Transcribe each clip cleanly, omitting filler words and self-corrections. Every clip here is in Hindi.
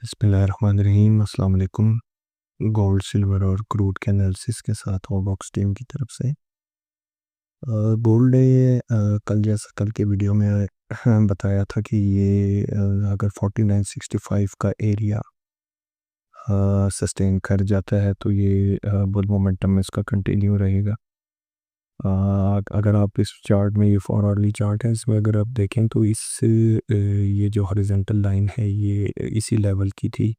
बिस्मिल्लाहिर्रहमानिर्रहीम। अस्सलाम वालेकुम। गोल्ड, सिल्वर और क्रूड के एनालिसिस के साथ ऑबॉक्स टीम की तरफ से गोल्ड ने कल के वीडियो में बताया था कि ये अगर 4965 का एरिया सस्टेन कर जाता है तो ये बुल मोमेंटम में इसका कंटिन्यू रहेगा। अगर आप इस चार्ट में, ये फॉर अर्ली चार्ट है, इसमें अगर आप देखें तो ये जो हॉरिजॉन्टल लाइन है ये इसी लेवल की थी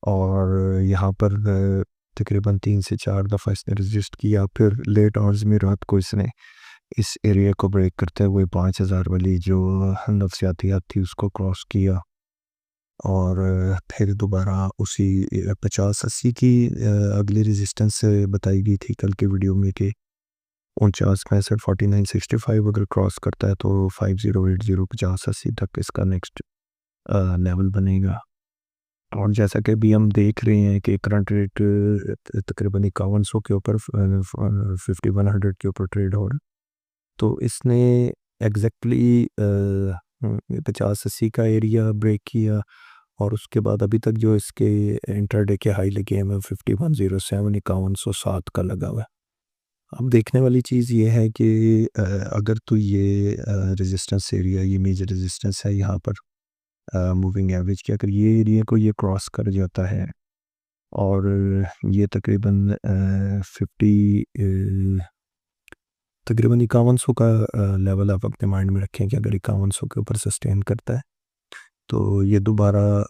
और यहाँ पर तकरीबन 3 से 4 दफ़ा इसने रजिस्ट किया। फिर लेट आवर्स में रात को इसने इस एरिया को ब्रेक करते हुए 5000 वाली जो नफ्सियातियात थी उसको क्रॉस किया और फिर दोबारा उसी 50-80 की अगली रेजिस्टेंस बताई गई थी कल के वीडियो में कि 49-65 4965 अगर क्रॉस करता है तो 5080 50-80 तक इसका नेक्स्ट लेवल बनेगा। और जैसा कि अभी हम देख रहे हैं कि करंट रेट तकरीबन 5100 के ऊपर 5100 के ऊपर ट्रेड हो रहा है। तो इसने एग्जैक्टली 50-80 का एरिया ब्रेक किया और उसके बाद अभी तक जो इसके इंटरडे के हाई लगे हैं 5107 5107 का लगा हुआ है। अब देखने वाली चीज़ ये है कि अगर तो ये रेजिस्टेंस एरिया, ये मेजर रेजिस्टेंस है यहाँ पर मूविंग एवरेज की, अगर ये एरिया को ये क्रॉस कर जाता है और ये तकरीबन 5100 का लेवल आप अपने माइंड में रखें कि अगर 5100 के ऊपर सस्टेन करता है तो ये दोबारा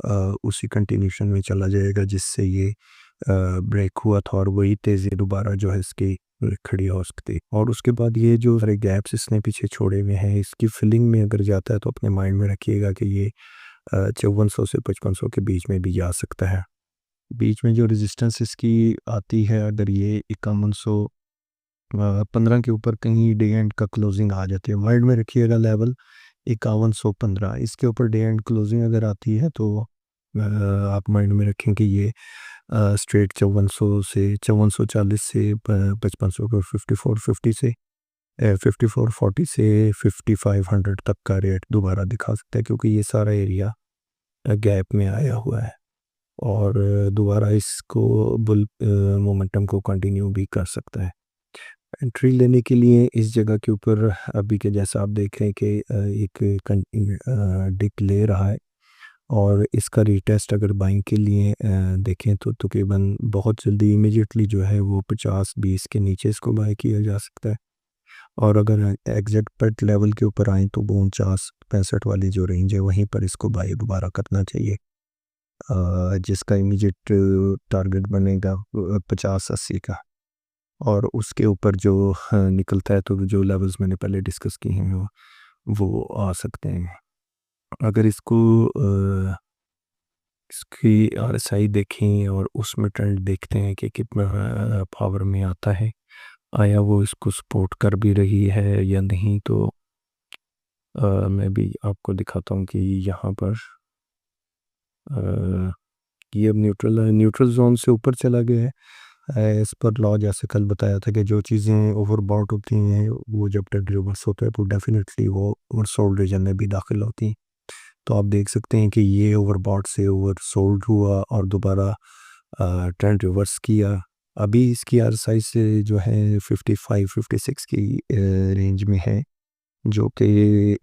उसी कंटिन्यूशन में चला जाएगा जिससे ये ब्रेक हुआ था और वही तेज़ी दोबारा जो है इसकी खड़ी हो सकती। और उसके बाद ये जो सारे गैप्स इसने पीछे छोड़े हुए हैं इसकी फिलिंग में अगर जाता है तो अपने माइंड में रखिएगा कि ये 5400 से 5500 के बीच में भी जा सकता है। बीच में जो रेजिस्टेंस इसकी आती है, अगर ये 5115 के ऊपर कहीं डे एंड का क्लोजिंग आ जाती है, माइंड में रखिएगा लेवल 5115, इसके ऊपर डे एंड क्लोजिंग अगर आती है तो आप माइंड में रखें कि ये स्ट्रेट 5400 से 5440 से 5500 को 5450 से 5440 से 5500 तक का रेट दोबारा दिखा सकता है, क्योंकि ये सारा एरिया गैप में आया हुआ है और दोबारा इसको बुल मोमेंटम को कंटिन्यू भी कर सकता है। एंट्री लेने के लिए इस जगह के ऊपर अभी के जैसा आप देख रहे हैं कि एक डिक ले रहा है और इसका रीटेस्ट अगर बाइंग के लिए देखें तो तकरीबन बहुत जल्दी इमीडिएटली जो है वो 50-20 के नीचे इसको बाय किया जा सकता है। और अगर एग्जैक्ट पेट लेवल के ऊपर आए तो 49-65 वाली जो रेंज है वहीं पर इसको बाय दोबारा करना चाहिए, जिसका इमीडिएट टारगेट बनेगा 50-80 का। और उसके ऊपर जो निकलता है तो जो लेवल्स मैंने पहले डिस्कस किए हैं वो आ सकते हैं। अगर इसकी आरएसआई देखें और उसमें ट्रेंड देखते हैं कि कितना पावर में आता है, आया वो इसको सपोर्ट कर भी रही है या नहीं, तो मैं भी आपको दिखाता हूँ कि यहाँ पर ये अब न्यूट्रल जोन से ऊपर चला गया है। इस पर लॉ जैसे कल बताया था कि जो चीज़ें ओवरबॉट होती हैं वो जब ट्रेंड रिवर्स होता है तो डेफिनेटली वो ओवरसोल्ड रीजन में भी दाखिल होती हैं। तो आप देख सकते हैं कि ये ओवरबॉट से ओवरसोल्ड हुआ और दोबारा ट्रेंड रिवर्स किया। अभी इसकी आरएसआई से जो है 55-56 की रेंज में है, जो कि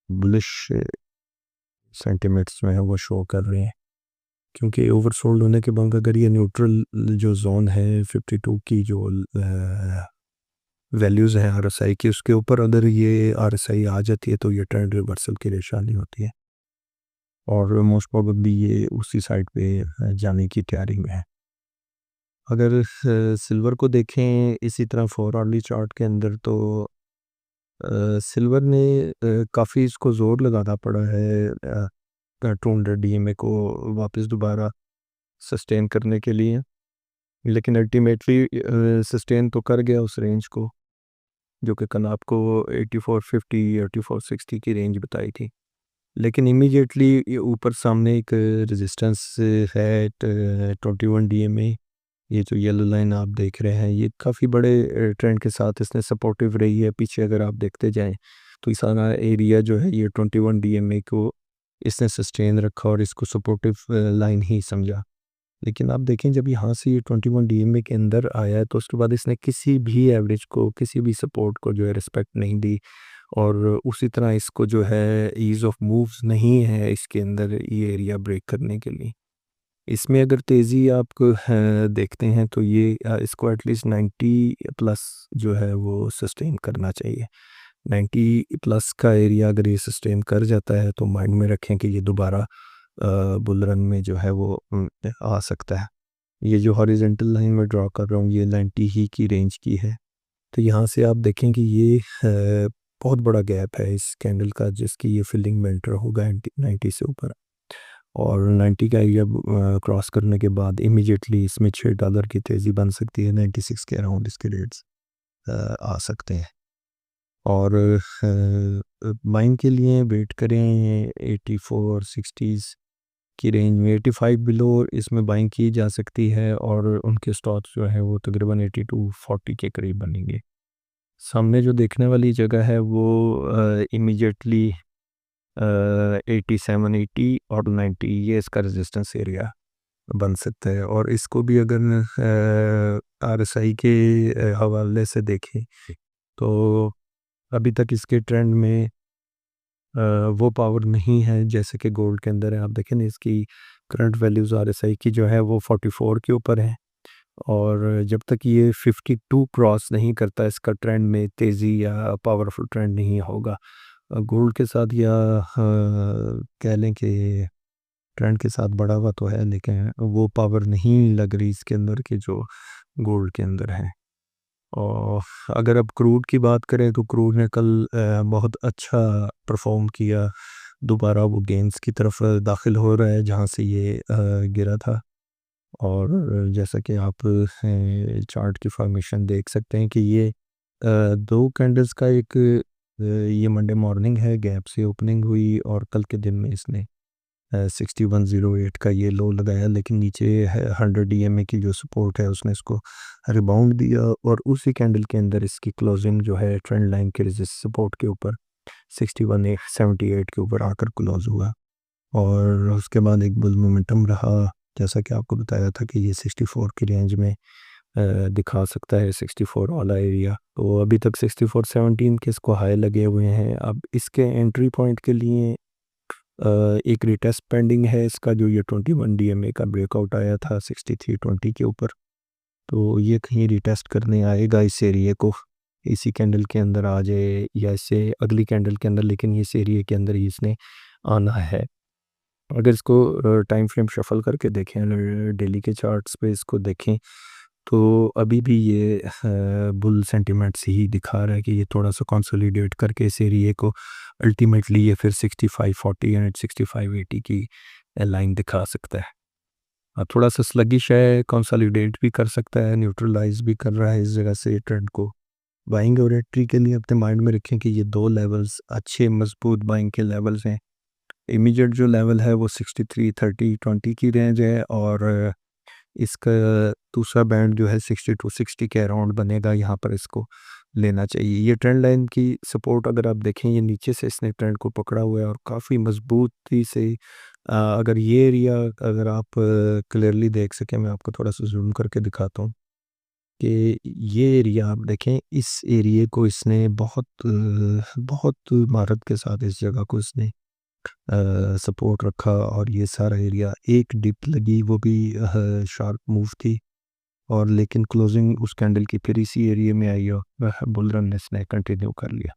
बुलिश सेंटिमेंट्स में है वो शो कर रहे हैं, क्योंकि ओवरसोल्ड होने के बाद अगर ये न्यूट्रल जो जोन है 52 की जो वैल्यूज़ हैं आरएसआई की, उसके ऊपर अगर ये आरएसआई आ जाती है तो ये ट्रेंड रिवर्सल की निशानी होती है और मोस्ट प्रोबेबली ये उसी साइड पे जाने की तैयारी में है। अगर सिल्वर को देखें इसी तरह 4 आवर्ली चार्ट के अंदर तो सिल्वर ने काफ़ी इसको ज़ोर लगाना पड़ा है 200 डीएमए को वापस दोबारा सस्टेन करने के लिए, लेकिन अल्टीमेटली सस्टेन तो कर गया उस रेंज को जो कि कल आपको 8450 8460 की रेंज बताई थी। लेकिन इमीडिएटली ये ऊपर सामने एक रेजिस्टेंस है 21 डीएमए, ये जो येलो लाइन आप देख रहे हैं ये काफ़ी बड़े ट्रेंड के साथ इसने सपोर्टिव रही है। पीछे अगर आप देखते जाएं तो ये सारा एरिया जो है ये 21 डीएमए को इसने सस्टेन रखा और इसको सपोर्टिव लाइन ही समझा। लेकिन आप देखें जब यहाँ से ये 21 डीएमए के अंदर आया है तो उसके बाद इसने किसी भी एवरेज को, किसी भी सपोर्ट को जो है रिस्पेक्ट नहीं दी, और उसी तरह इसको जो है ईज़ ऑफ मूव्स नहीं है इसके अंदर ये एरिया ब्रेक करने के लिए। इसमें अगर तेज़ी आप देखते हैं तो ये इसको एटलीस्ट 90 प्लस जो है वो सस्टेन करना चाहिए। 90 प्लस का एरिया अगर ये सस्टेन कर जाता है तो माइंड में रखें कि ये दोबारा बुल रन में जो है वो आ सकता है। ये जो हॉरिजॉन्टल लाइन में ड्रॉ कर रहा हूँ ये 90 ही की रेंज की है। तो यहाँ से आप देखें कि ये बहुत बड़ा गैप है इस कैंडल का जिसकी ये फिलिंग में एंटर होगा 90 से ऊपर, और 90 का एरिया क्रॉस करने के बाद इमीडिएटली इसमें $6 की तेज़ी बन सकती है। 96 के अराउंड इसके रेट्स आ सकते हैं। और बाइंग के लिए वेट करें 84 और 60s की रेंज में। 85 बिलो इसमें बाइंग की जा सकती है और उनके स्टॉक्स जो है वो तकरीबन 82-40 के करीब बनेंगे। सामने जो देखने वाली जगह है वो इमीडिएटली 87-80 और 90 ये इसका रेजिस्टेंस एरिया बन सकता है। और इसको भी अगर आरएसआई के हवाले से देखें तो अभी तक इसके ट्रेंड में वो पावर नहीं है जैसे कि गोल्ड के अंदर है। आप देखें ना इसकी करंट वैल्यूज़ आरएसआई की जो है वो 44 के ऊपर है, और जब तक ये 52 क्रॉस नहीं करता इसका ट्रेंड में तेज़ी या पावरफुल ट्रेंड नहीं होगा। गोल्ड के साथ या कह लें कि ट्रेंड के साथ बढ़ा हुआ तो है लेकिन वो पावर नहीं लग रही इसके अंदर कि जो गोल्ड के अंदर है। और अगर अब क्रूड की बात करें तो क्रूड ने कल बहुत अच्छा परफॉर्म किया, दोबारा वो गेंस की तरफ दाखिल हो रहा है जहाँ से ये गिरा था। और जैसा कि आप चार्ट की फॉर्मेशन देख सकते हैं कि ये दो कैंडल्स का एक ये मंडे मॉर्निंग है गैप से ओपनिंग हुई और कल के दिन में इसने 6108 का ये लो लगाया, लेकिन नीचे है 100 डीएमए की जो सपोर्ट है उसने इसको रिबाउंड दिया और उसी कैंडल के अंदर इसकी क्लोजिंग जो है ट्रेंड लाइन के रेजिस्ट सपोर्ट के ऊपर 6178 के ऊपर आकर क्लोज हुआ। और उसके बाद एक बुल मोमेंटम रहा, जैसा कि आपको बताया था कि ये 64 की रेंज में दिखा सकता है 64 वाला एरिया। तो अभी तक 6417 के इसको हाई लगे हुए हैं। अब इसके एंट्री पॉइंट के लिए एक रिटेस्ट पेंडिंग है इसका, जो ये 21 डीएमए का ब्रेकआउट आया था 6320 के ऊपर, तो ये कहीं रिटेस्ट करने आएगा इस एरिए को, इसी कैंडल के अंदर आ जाए या इससे अगली कैंडल के अंदर, लेकिन इस एरिए के अंदर ही इसने आना है। अगर इसको टाइम फ्रेम शफल करके देखें, डेली के चार्ट्स पे इसको देखें तो अभी भी ये बुल सेंटिमेंट्स ही दिखा रहा है कि ये थोड़ा सा कंसोलिडेट करके इस एरिए को अल्टीमेटली ये फिर 6540 एंड 6580 की लाइन दिखा सकता है। थोड़ा सा स्लगिश है, कंसोलिडेट भी कर सकता है, न्यूट्रलाइज भी कर रहा है इस जगह से ट्रेंड को। बाइंग और एंट्री के लिए अपने माइंड में रखें कि ये दो लेवल्स अच्छे मजबूत बाइंग के लेवल्स हैं। इमीडिएट जो लेवल है वो 63-30-20 की रेंज है, और इसका दूसरा बैंड जो है 60-60 के अराउंड बनेगा, यहाँ पर इसको लेना चाहिए। ये ट्रेंड लाइन की सपोर्ट अगर आप देखें ये नीचे से इसने ट्रेंड को पकड़ा हुआ है और काफ़ी मजबूती से अगर ये एरिया अगर आप क्लियरली देख सकें, मैं आपको थोड़ा सा जूम करके दिखाता हूँ कि ये एरिया आप देखें, इस एरिए को इसने बहुत महारत के साथ इस जगह को इसने सपोर्ट रखा, और ये सारा एरिया एक डिप लगी वो भी शार्प मूव थी, और लेकिन क्लोजिंग उस कैंडल की फिर इसी एरिया में आई और बुल रन इसने कंटिन्यू कर लिया।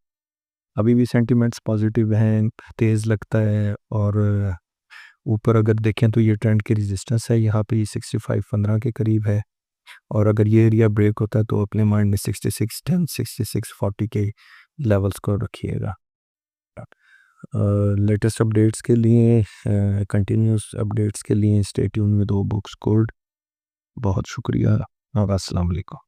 अभी भी सेंटिमेंट्स पॉजिटिव हैं, तेज़ लगता है, और ऊपर अगर देखें तो ये ट्रेंड की रेजिस्टेंस है यहाँ पे 6515 के करीब है, और अगर ये एरिया ब्रेक होता है तो अपने माइंड में 6610 6640 के लेवल्स को रखिएगा। लेटेस्ट अपडेट्स के लिए, कंटिन्यूस अपडेट्स के लिए stay tune with O books gold. बहुत शुक्रिया और अस्सलाम वालेकुम।